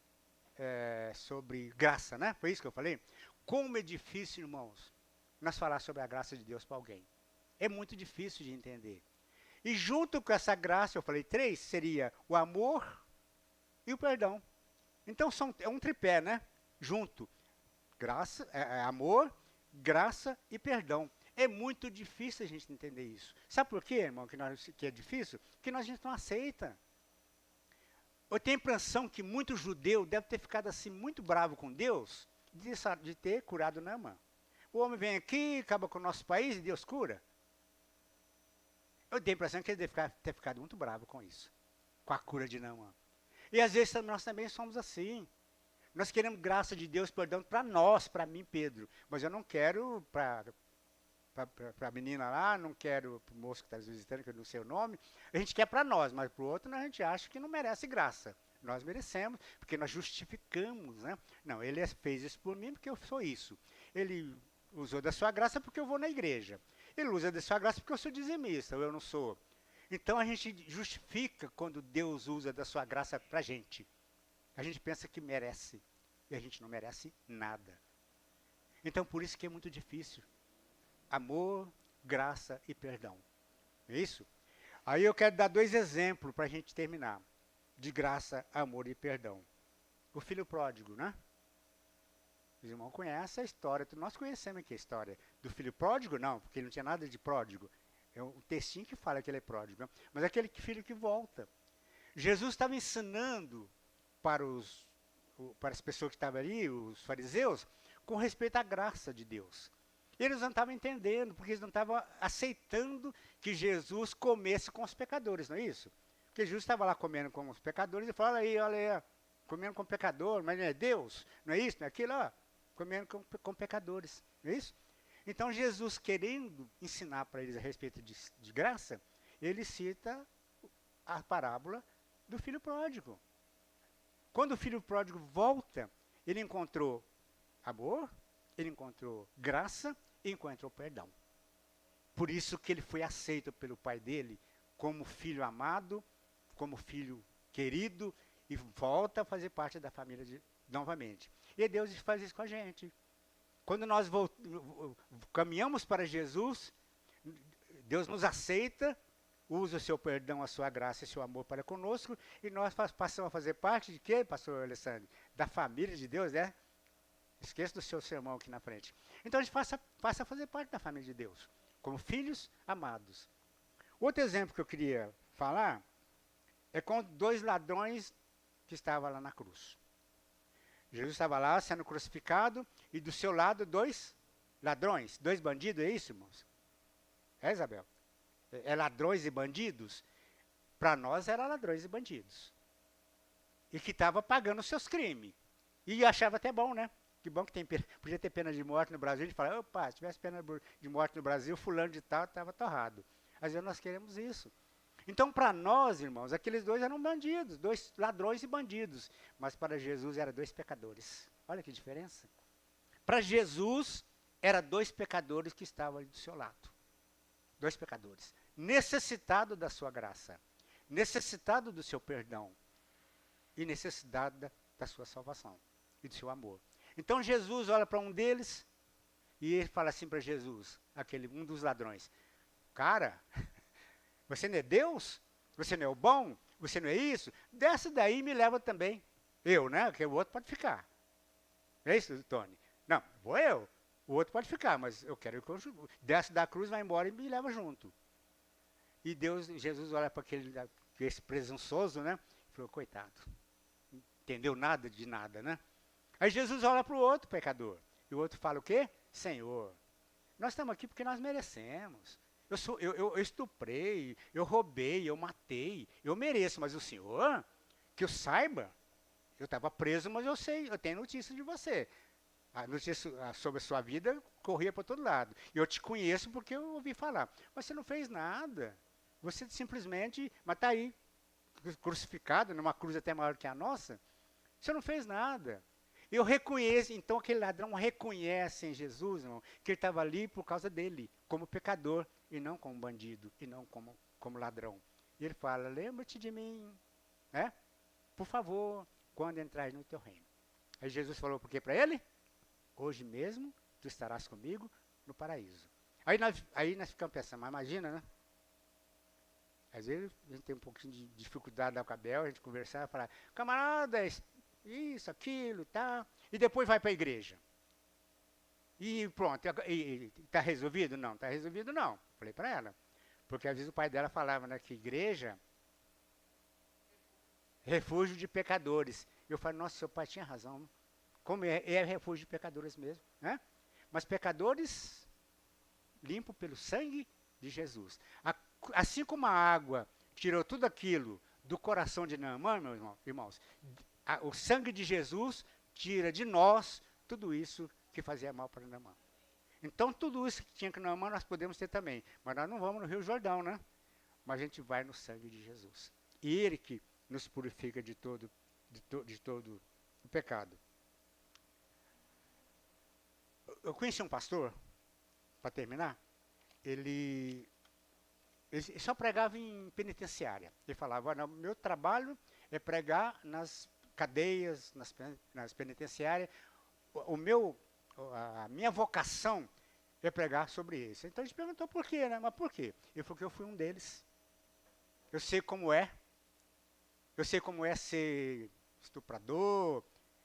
graça, né? Foi isso que eu falei? Como é difícil, irmãos, nós falar sobre a graça de Deus para alguém. É muito difícil de entender. E junto com essa graça, eu falei 3, seria o amor e o perdão. Então é um tripé, né? Junto. Graça, amor, graça e perdão. É muito difícil a gente entender isso. Sabe por quê, irmão, que é difícil? Porque a gente não aceita. Eu tenho a impressão que muito judeu deve ter ficado assim muito bravo com Deus de ter curado Naamã. O homem vem aqui, acaba com o nosso país e Deus cura. Eu tenho a impressão que ele deve ter ficado muito bravo com isso, com a cura de Naamã. E às vezes nós também somos assim. Nós queremos graça de Deus, perdão, para nós, para mim, Pedro. Mas eu não quero para a menina lá, não quero para o moço que está visitando, que eu não sei o nome. A gente quer para nós, mas para o outro a gente acha que não merece graça. Nós merecemos, porque nós justificamos, né? Não, ele fez isso por mim porque eu sou isso. Ele usou da sua graça porque eu vou na igreja. Ele usa da sua graça porque eu sou dizimista, ou eu não sou. Então a gente justifica quando Deus usa da sua graça para a gente. A gente pensa que merece, e a gente não merece nada. Então por isso que é muito difícil. Amor, graça e perdão. É isso? Aí eu quero dar 2 exemplos para a gente terminar. De graça, amor e perdão. O filho pródigo, né? Os irmãos conhecem a história. Nós conhecemos aqui a história do filho pródigo, não, porque ele não tinha nada de pródigo. É um textinho que fala que ele é pródigo. Né? Mas é aquele filho que volta. Jesus estava ensinando para as pessoas que estavam ali, os fariseus, com respeito à graça de Deus. Eles não estavam entendendo, porque eles não estavam aceitando que Jesus comesse com os pecadores, não é isso? Porque Jesus estava lá comendo com os pecadores e falou, olha aí, comendo com pecador, mas não é Deus, não é isso, não é aquilo, ó, comendo com pecadores, não é isso? Então Jesus, querendo ensinar para eles a respeito de graça, ele cita a parábola do filho pródigo. Quando o filho pródigo volta, ele encontrou amor, ele encontrou graça e encontrou perdão. Por isso que ele foi aceito pelo pai dele como filho amado, como filho querido, e volta a fazer parte da família novamente. E Deus faz isso com a gente. Quando nós caminhamos para Jesus, Deus nos aceita, usa o seu perdão, a sua graça e seu amor para conosco, e nós passamos a fazer parte de quê, pastor Alessandro? Da família de Deus, né? Esqueça do seu sermão aqui na frente. Então a gente passa a fazer parte da família de Deus, como filhos amados. Outro exemplo que eu queria falar é com 2 ladrões que estavam lá na cruz. Jesus estava lá sendo crucificado e do seu lado 2 ladrões, 2 bandidos, é isso, irmãos? É, Isabel? É ladrões e bandidos? Para nós era ladrões e bandidos. E que estava pagando os seus crimes. E achava até bom, né? Que bom que podia ter pena de morte no Brasil. A gente fala, opa, se tivesse pena de morte no Brasil, fulano de tal estava torrado. Às vezes nós queremos isso. Então, para nós, irmãos, aqueles 2 eram bandidos, 2 ladrões e bandidos. Mas para Jesus eram 2 pecadores. Olha que diferença. Para Jesus, eram 2 pecadores que estavam ali do seu lado. 2 pecadores. Necessitado da sua graça. Necessitado do seu perdão. E necessitado da sua salvação. E do seu amor. Então, Jesus olha para um deles e ele fala assim para Jesus, um dos ladrões. Cara, você não é Deus? Você não é o bom? Você não é isso? Desce daí e me leva também. Eu, né? Porque o outro pode ficar. É isso, Tony? Não, vou eu. O outro pode ficar, mas eu quero que eu desce da cruz, vai embora e me leva junto. E Jesus olha para esse presunçoso, né? E falou, coitado. Entendeu nada de nada, né? Aí Jesus olha para o outro pecador. E o outro fala o quê? Senhor, nós estamos aqui porque nós merecemos. Eu estuprei, eu roubei, eu matei, eu mereço, mas o senhor, que eu saiba, eu estava preso, mas eu sei, eu tenho notícia de você. A notícia sobre a sua vida corria para todo lado. Eu te conheço porque eu ouvi falar. Mas você não fez nada. Você simplesmente, mas está aí, crucificado, numa cruz até maior que a nossa. Você não fez nada. Eu reconheço, então aquele ladrão reconhece em Jesus, irmão, que ele estava ali por causa dele, como pecador, e não como bandido, e não como ladrão. E ele fala, lembra-te de mim, né? Por favor, quando entrares no teu reino. Aí Jesus falou por quê para ele? Hoje mesmo tu estarás comigo no paraíso. Aí nós ficamos pensando, mas imagina, né? Às vezes a gente tem um pouquinho de dificuldade lá com a Bel, a gente conversar e falar, camarada, isso, aquilo, tá. E depois vai para a igreja. E pronto, está resolvido? Não, está resolvido não. Falei para ela. Porque às vezes o pai dela falava, né, que igreja, refúgio de pecadores. Eu falei, nossa, seu pai tinha razão. Como é refúgio de pecadores mesmo, né? Mas pecadores limpos pelo sangue de Jesus. Assim como a água tirou tudo aquilo do coração de Naamã, meus irmãos, o sangue de Jesus tira de nós tudo isso que fazia mal para Naamã. Então, tudo isso que tinha que Naamã, nós podemos ter também. Mas nós não vamos no Rio Jordão, né? Mas a gente vai no sangue de Jesus. E Ele que nos purifica de todo o pecado. Eu conheci um pastor, para terminar, ele só pregava em penitenciária. Ele falava, meu trabalho é pregar nas cadeias, nas penitenciárias. A minha vocação é pregar sobre isso. Então a gente perguntou por quê, né? Mas por quê? Ele falou que eu fui um deles. Eu sei como é. Eu sei como é ser estuprador.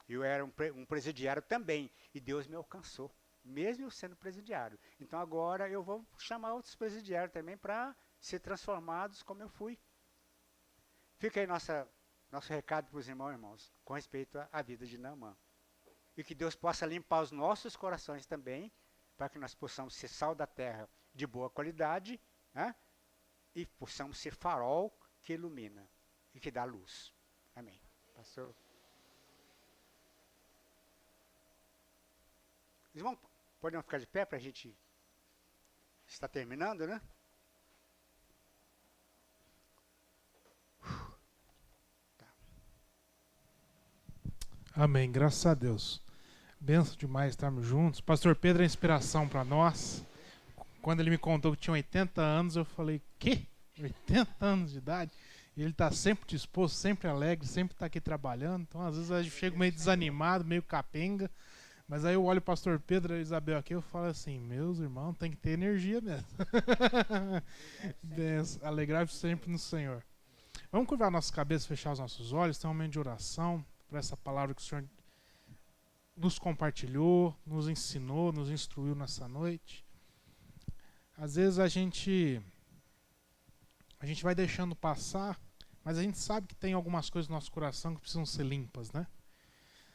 Eu era um presidiário também. E Deus me alcançou, mesmo eu sendo presidiário. Então agora eu vou chamar outros presidiários também para ser transformados como eu fui. Fica aí nosso recado para os irmãos, com respeito à vida de Naamã. E que Deus possa limpar os nossos corações também, para que nós possamos ser sal da terra de boa qualidade, né? E possamos ser farol que ilumina e que dá luz. Amém. Pastor. Irmão, podemos ficar de pé para a gente estar terminando, né? Amém, graças a Deus. Benção demais estarmos juntos. Pastor Pedro é inspiração para nós. Quando ele me contou que tinha 80 anos, eu falei, quê? 80 anos de idade? E ele está sempre disposto, sempre alegre, sempre está aqui trabalhando. Então, às vezes, eu chego meio desanimado, meio capenga. Mas aí eu olho o pastor Pedro e a Isabel aqui, eu falo assim, meus irmãos, tem que ter energia mesmo. Alegrar-vos sempre no Senhor. Vamos curvar nossa cabeça, fechar os nossos olhos, ter um momento de oração por essa palavra que o Senhor nos compartilhou, nos ensinou, nos instruiu nessa noite. Às vezes a gente vai deixando passar, mas a gente sabe que tem algumas coisas no nosso coração que precisam ser limpas, né?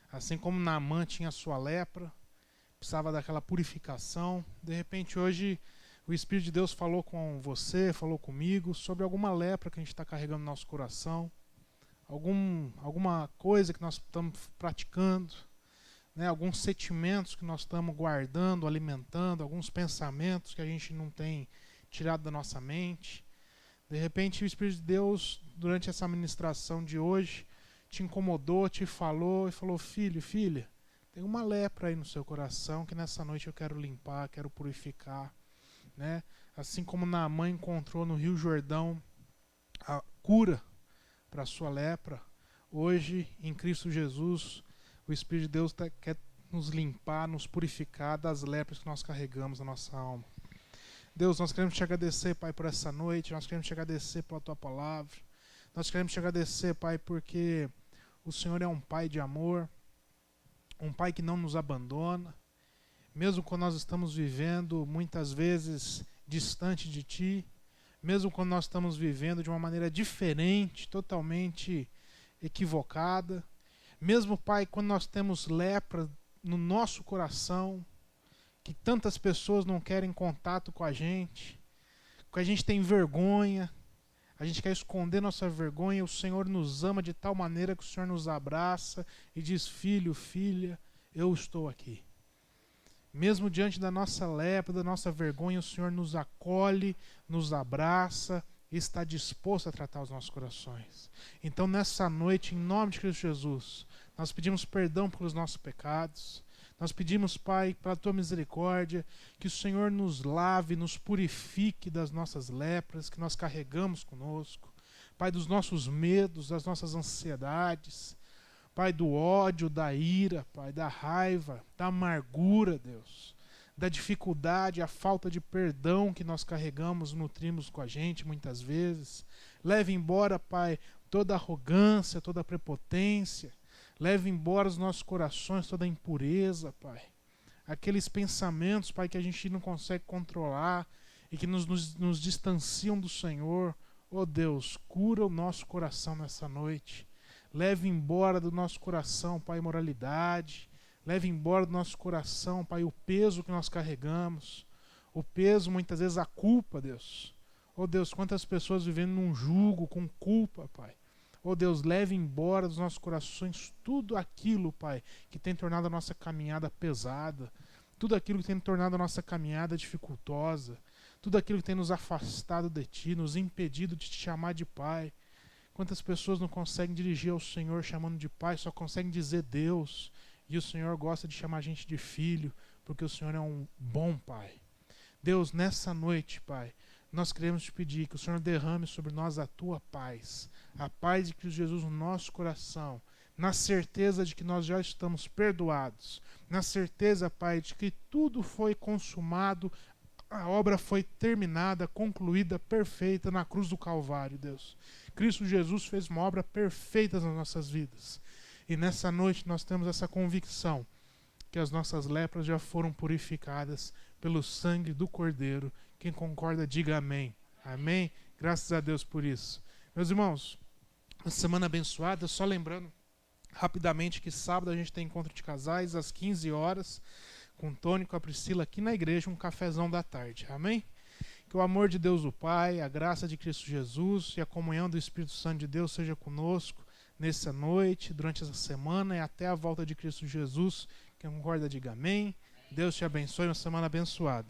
Assim como Naamã tinha a sua lepra, precisava daquela purificação. De repente hoje o Espírito de Deus falou com você, falou comigo sobre alguma lepra que a gente está carregando no nosso coração, alguma coisa que nós estamos praticando, né? Alguns sentimentos que nós estamos guardando, alimentando, alguns pensamentos que a gente não tem tirado da nossa mente. De repente o Espírito de Deus, durante essa ministração de hoje, te incomodou, te falou e falou, filho, filha, tem uma lepra aí no seu coração que nessa noite eu quero limpar, quero purificar, né? Assim como Naamã encontrou no Rio Jordão a cura para a sua lepra, hoje em Cristo Jesus o Espírito de Deus quer nos limpar, nos purificar das lepras que nós carregamos na nossa alma. Deus, nós queremos te agradecer, Pai, por essa noite, nós queremos te agradecer pela tua palavra, nós queremos te agradecer, Pai, porque o Senhor é um Pai de amor, um Pai que não nos abandona, mesmo quando nós estamos vivendo muitas vezes distante de Ti, mesmo quando nós estamos vivendo de uma maneira diferente, totalmente equivocada, mesmo, Pai, quando nós temos lepra no nosso coração, que tantas pessoas não querem contato com a gente tem vergonha, a gente quer esconder nossa vergonha, o Senhor nos ama de tal maneira que o Senhor nos abraça e diz, filho, filha, eu estou aqui. Mesmo diante da nossa lepra, da nossa vergonha, o Senhor nos acolhe, nos abraça e está disposto a tratar os nossos corações. Então, nessa noite, em nome de Cristo Jesus, nós pedimos perdão pelos nossos pecados. Nós pedimos, Pai, pela Tua misericórdia, que o Senhor nos lave, nos purifique das nossas lepras que nós carregamos conosco. Pai, dos nossos medos, das nossas ansiedades. Pai, do ódio, da ira, Pai, da raiva, da amargura, Deus. Da dificuldade, a falta de perdão que nós carregamos, nutrimos com a gente muitas vezes. Leve embora, Pai, toda arrogância, toda prepotência. Leve embora os nossos corações toda a impureza, Pai. Aqueles pensamentos, Pai, que a gente não consegue controlar e que nos distanciam do Senhor. Oh Deus, cura o nosso coração nessa noite. Leve embora do nosso coração, Pai, imoralidade. Leve embora do nosso coração, Pai, o peso que nós carregamos. O peso, muitas vezes, a culpa, Deus. Oh Deus, quantas pessoas vivendo num jugo com culpa, Pai. Oh Deus, leve embora dos nossos corações tudo aquilo, Pai, que tem tornado a nossa caminhada pesada, tudo aquilo que tem tornado a nossa caminhada dificultosa, tudo aquilo que tem nos afastado de Ti, nos impedido de Te chamar de Pai. Quantas pessoas não conseguem dirigir ao Senhor chamando de Pai, só conseguem dizer Deus, e o Senhor gosta de chamar a gente de filho, porque o Senhor é um bom Pai. Deus, nessa noite, Pai, nós queremos te pedir que o Senhor derrame sobre nós a Tua paz, a paz de Cristo Jesus no nosso coração, na certeza de que nós já estamos perdoados, na certeza, Pai, de que tudo foi consumado, a obra foi terminada, concluída, perfeita na cruz do Calvário, Deus. Cristo Jesus fez uma obra perfeita nas nossas vidas. E nessa noite nós temos essa convicção que as nossas lepras já foram purificadas pelo sangue do Cordeiro. Quem concorda, diga amém. Amém? Graças a Deus por isso. Meus irmãos, uma semana abençoada. Só lembrando rapidamente que sábado a gente tem encontro de casais às 15 horas com o Tony e com a Priscila aqui na igreja, um cafezão da tarde. Amém? Que o amor de Deus o Pai, a graça de Cristo Jesus e a comunhão do Espírito Santo de Deus seja conosco nessa noite, durante essa semana e até a volta de Cristo Jesus. Quem concorda, diga amém. Deus te abençoe, uma semana abençoada.